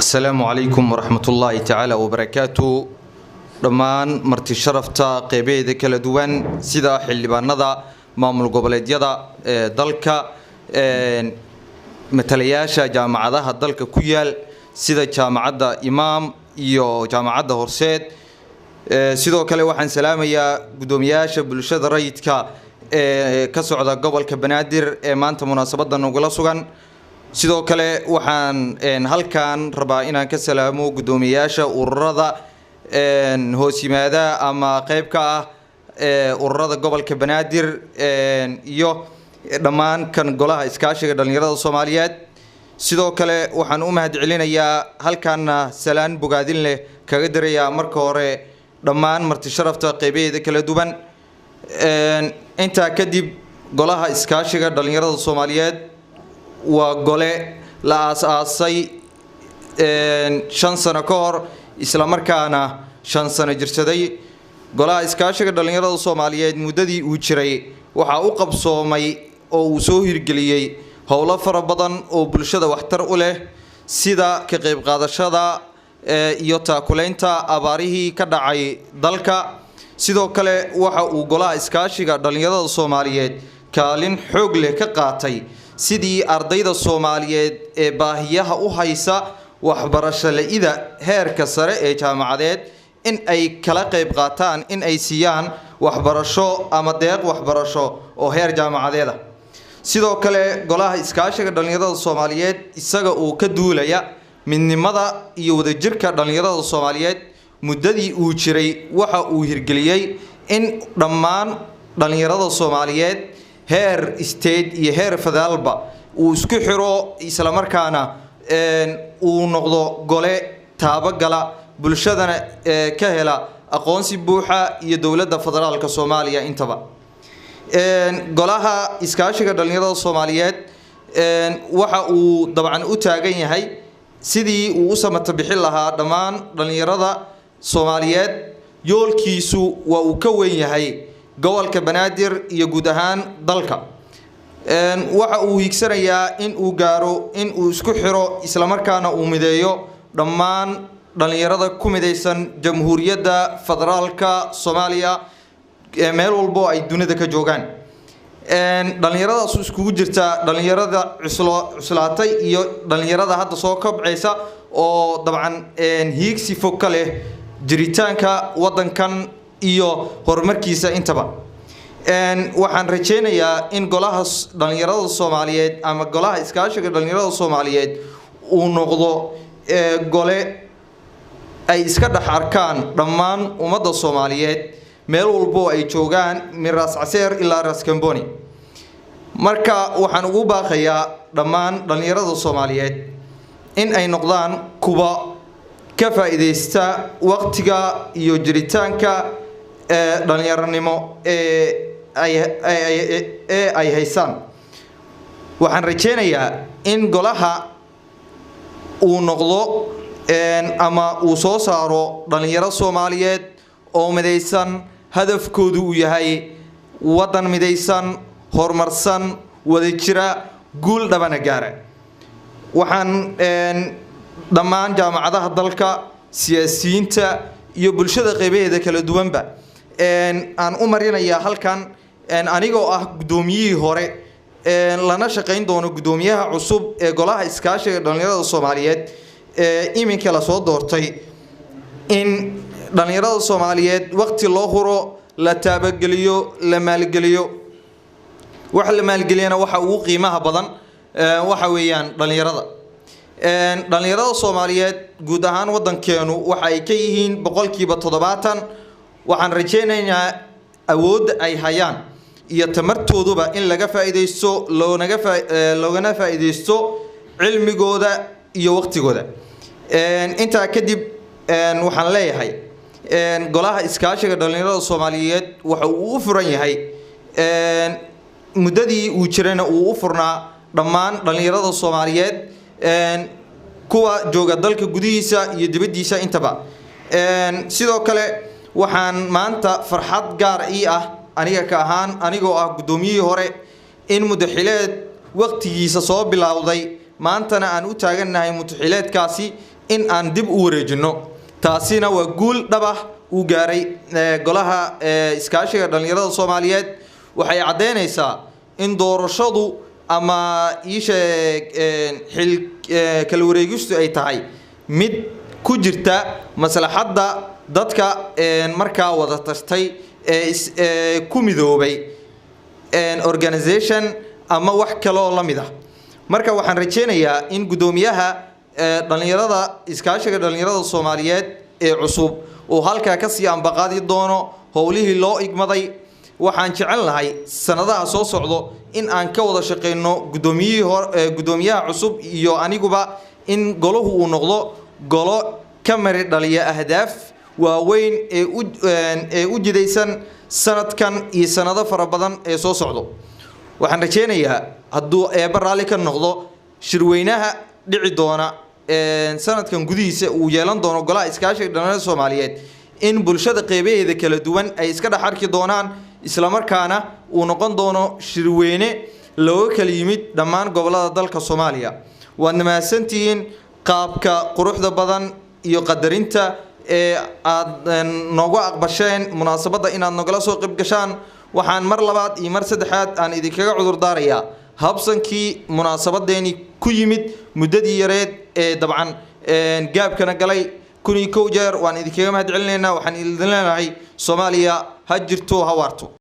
السلام عليكم ورحمة الله تعالى وبركاته. دمان مرتي شرفتا قيبيد كلا دوان سيدا حلباندا مامل goboleedyada dalka matalayaasha jaamacadaha dalka ku yaal sida jaamacadda Imaam iyo jaamacadda Horseed sidoo kale waxaan salaamayaa gudoomiyaasha bulshada rayidka ka socda gobolka Banaadir ee maanta munaasabada nagula sugan sidoo kale waxaan halkaan rabaa inaan ka salaamo gudoomiyaasha ururada hoos yimaada ama qayb ka ah ururada gobolka Banaadir iyo dhammaan kan golaha iskaashiga dhalinyarada Soomaaliyeed sidoo kale waxaan u mahadcelinayaa halkaan salaan bogaadin leh kaga diraya marka hore dhammaan marti sharafta qaybeeda kala duwan inta kadib golaha iskaashiga dhalinyarada Soomaaliyeed waa gole la aasaasay 5 sano ka hor isla markaana 5 sano jirsaday golaha iskaashiga dhalinyarada Soomaaliyeed muddadii uu jiray waxa uu qabsoomay oo uu soo hirgeliyay howlo fara badan oo bulshada waxtar u leh sida ka qayb qaadashada iyo taakuleynta abaarihii ka dhacay dalka sidoo kale waxa uu golaha iskaashiga dhalinyarada Soomaaliyeed kaalin xoog leh ka qaatay sidii ardayda Soomaaliyeed ee baahiyaha u haysa waxbarasho la'ida heerka sare ee jaamacadeed in ay kala qayb qaataan in ay siiyaan waxbarasho ama deeq waxbarasho oo heer jaamacadeed ah sidoo kale golaha iskaashiga dhalinyarada Soomaaliyeed isaga uu ka duulaya midnimada iyo wadajirka dhalinyarada Soomaaliyeed muddadii uu jiray waxa uu hirgeliyay in dhammaan dhalinyarada Soomaaliyeed heer state iyo heer federaalba uu isku xiro isla markaana uu noqdo gole taabagala bulshadana ka hela aqoonsi buuxa iyo dawladda federaalka Soomaaliya intaba golaha iskaashiga dhalinyarada Soomaaliyeed waxa uu dabcan u taagan yahay sidii uu u samata bixin lahaa dhammaan dhalinyarada Soomaaliyeed yoolkiisu waa uu ka weyn yahay gobolka Banaadir iyo guud ahaan dalka waxa uu higsanayaa in uu gaaro in uu isku xiro isla markaana uu mideeyo dhammaan dhalinyarada ku midaysan jamhuuriyadda federaalka Soomaaliya meel walbo ay dunida ka joogaan dhalinyaradaas iskugu jirta dhalinyarada cuslaatay iyo dhalinyarada hadda soo kobcaysa oo dabcan hiigsi fog ka leh jiritaanka wadankan iyo horumarkiisa intaba waxaan rajeynayaa in golaha dhalinyarada Soomaaliyeed ama golaha iskaashiga dhalinyarada Soomaaliyeed uu noqdo gole ay iska dhax arkaan dhammaan ummadda Soomaaliyeed meel walbo ay joogaan Miras Caseer ilaa Ras Kamboni marka waxaan ugu baaqayaa dhammaan dhalinyarada Soomaaliyeed in ay noqdaan kuwa ka faa'iideysta waqtiga iyo jiritaanka dhalinyaranimo ay haysan waxaan rajeynayaa in golaha uu noqdo ama uu soo saaro dhalinyaro Soomaaliyeed oo midaysan hadafkoodu uu yahay wadan midaysan horumarsan wadajira guul dhabana gaara waxaan dhammaan jaamacadaha dalka siyaasiyiinta iyo bulshada qaybaheeda kala duwanba aan u marinayaa halkan anigoo ah gudoomiyihii hore lana shaqeyn doono gudoomiyaha cusub ee golaha iskaashiga dhalinyarada Soomaaliyeed iminka la soo doortay in dhalinyarada Soomaaliyeed waqti loo huro la taabageliyo la maalgeliyo waxa la maalgeliyana waxa ugu qiimaha badan waxa weeyaan dhalinyarada Soomaaliyeed guud ahaan wadankeenu waxa ay ka yihiin 70% waxaan rajeynaynaa awood ay hayaan iyo tamartooduba in laga faa'iideysto loogana faa'iideysto cilmigooda iyo waqtigooda inta kadib waxaan leeyahay golaha iskaashiga dhalinyarada Soomaaliyeed waxa uu u furan yahay muddadii uu jirana uu u furnaa dhammaan dhalinyarada Soomaaliyeed kuwa jooga dalka gudihiisa iyo dibadiisa intaba sidoo kale waxaan maanta farxad gaar ah aniga ka ahaan anigoo ah gudoomiyihii hore in mudaxileed waqtigiisa soo bilowday maantana aan u taaganahay mutaxileedkaasi in aan dib u wareejino taasina waa guul dhab ah uu gaaray golaha iskaashiga dhalinyarada Soomaaliyeed waxay cadeynaysaa in doorashadu ama xil kala wareegistu ay tahay mid ku jirta maslaxadda dadka markaa wada tashtay ku midoobay organization ama wax kale oo la mid ah marka waxaan rajeynayaa in gudoomiyaha dhalinyarada iskaashiga dhalinyarada Soomaaliyeed ee cusub oo halka ka sii ambaqaadi doono howlihii loo igmaday waxaan jecel lahay sanadaha soo socdo in aan ka wada shaqeyno gudoomiyaha cusub iyo aniguba in golahu uu noqdo golo kamari dhaliya ahdaaf waaweyn ee u jidaysan sanadkan iyo sanado fara badan ee soo socdo waxaan rajeynayaa hadduu baraali ka noqdo shirweynaha dhici doona sanadkan gudihiisa uu yeelan doono golaha iskaashiga dhalinyarada Soomaaliyeed in bulshada qeybaheeda kala duwan ay iska dhaxarki doonaan isla markaana uu noqon doono shirweyne looga kala yimid dhammaan gobolada dalka Soomaaliya waad mahadsantihiin qaabka quruxda badan iyo qadarinta aad noogu aqbasheen munaasabada inaad nagala soo qayb gashaan waxaan mar labaad iyo mar saddexaad aan idinkaga cudur daarayaa habsankii munaasabadeeni ku yimid muddadii yareed dabcan gaabkana galay 11 jeer waan idinkaga mahad celinaynaa waxaan idin leenahay Soomaaliya ha jirto ha waarto